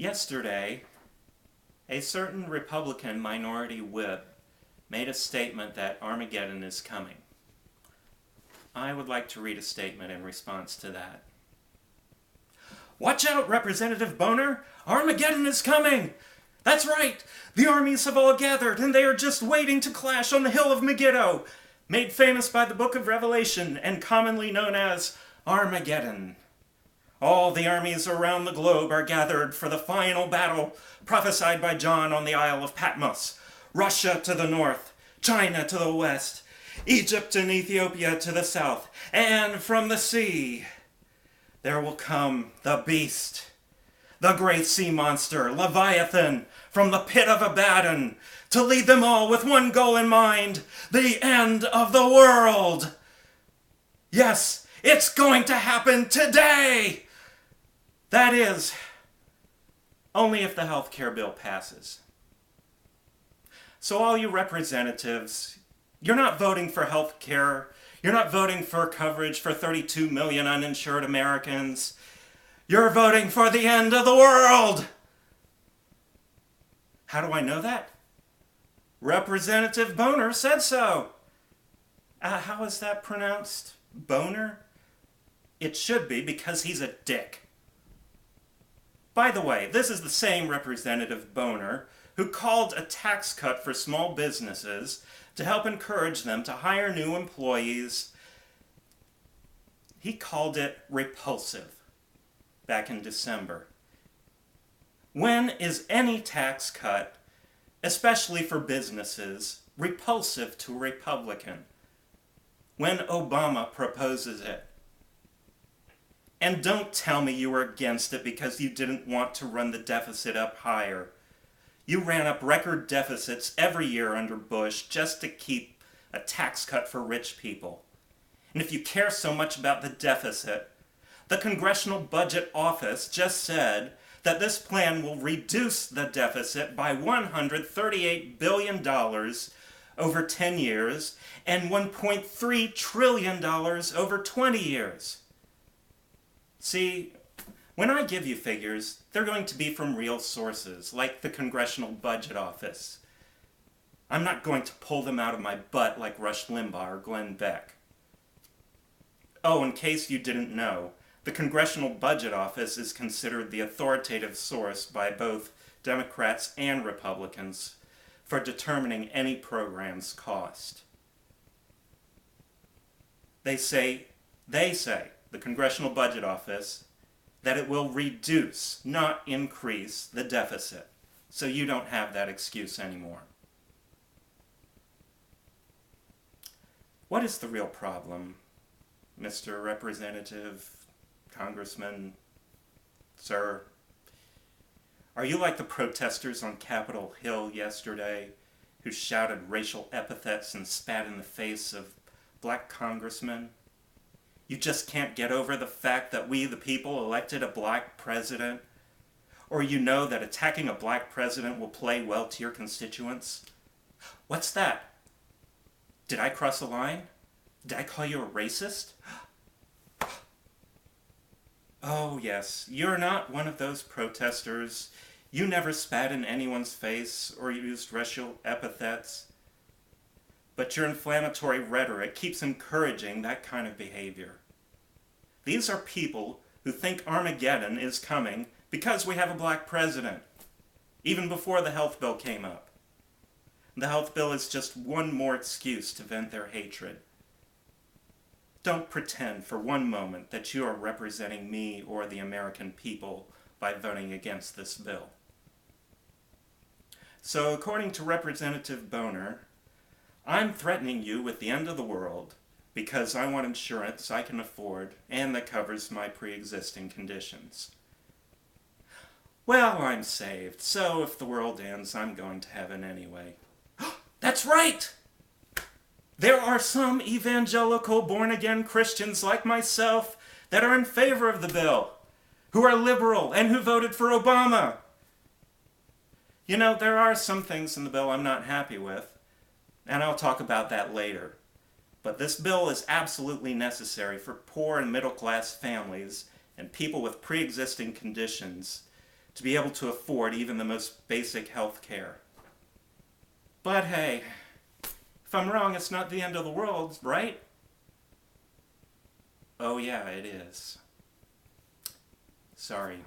Yesterday, a certain Republican minority whip made a statement that Armageddon is coming. I would like to read a statement in response to that. Watch out, Representative Boehner! Armageddon is coming! That's right! The armies have all gathered, and they are just waiting to clash on the hill of Megiddo, made famous by the book of Revelation and commonly known as Armageddon. All the armies around the globe are gathered for the final battle prophesied by John on the Isle of Patmos. Russia to the north, China to the west, Egypt and Ethiopia to the south, and from the sea there will come the beast, the great sea monster, Leviathan, from the pit of Abaddon, to lead them all with one goal in mind, the end of the world. Yes, it's going to happen today! That is, only if the health care bill passes. So all you representatives, you're not voting for health care. You're not voting for coverage for 32 million uninsured Americans. You're voting for the end of the world. How do I know that? Representative Boehner said so. How is that pronounced? Boehner? It should be, because he's a dick. By the way, this is the same Representative Boehner who called a tax cut for small businesses to help encourage them to hire new employees. He called it repulsive back in December. When is any tax cut, especially for businesses, repulsive to a Republican? When Obama proposes it. And don't tell me you were against it because you didn't want to run the deficit up higher. You ran up record deficits every year under Bush just to keep a tax cut for rich people. And if you care so much about the deficit, the Congressional Budget Office just said that this plan will reduce the deficit by $138 billion over 10 years and $1.3 trillion over 20 years. See, when I give you figures, they're going to be from real sources, like the Congressional Budget Office. I'm not going to pull them out of my butt like Rush Limbaugh or Glenn Beck. Oh, in case you didn't know, the Congressional Budget Office is considered the authoritative source by both Democrats and Republicans for determining any program's cost. They say, the Congressional Budget Office, that it will reduce, not increase, the deficit. So you don't have that excuse anymore. What is the real problem, Mr. Representative, Congressman, sir? Are you like the protesters on Capitol Hill yesterday who shouted racial epithets and spat in the face of black congressmen? You just can't get over the fact that we, the people, elected a black president? Or you know that attacking a black president will play well to your constituents? What's that? Did I cross a line? Did I call you a racist? Oh yes, you're not one of those protesters. You never spat in anyone's face or used racial epithets. But your inflammatory rhetoric keeps encouraging that kind of behavior. These are people who think Armageddon is coming because we have a black president, even before the health bill came up. The health bill is just one more excuse to vent their hatred. Don't pretend for one moment that you are representing me or the American people by voting against this bill. So, according to Representative Boehner, I'm threatening you with the end of the world because I want insurance I can afford and that covers my pre-existing conditions. Well, I'm saved, so if the world ends, I'm going to heaven anyway. That's right! There are some evangelical born-again Christians like myself that are in favor of the bill, who are liberal and who voted for Obama. You know, there are some things in the bill I'm not happy with, and I'll talk about that later. But this bill is absolutely necessary for poor and middle-class families and people with pre-existing conditions to be able to afford even the most basic health care. But hey, if I'm wrong, it's not the end of the world, right? Oh yeah, it is. Sorry.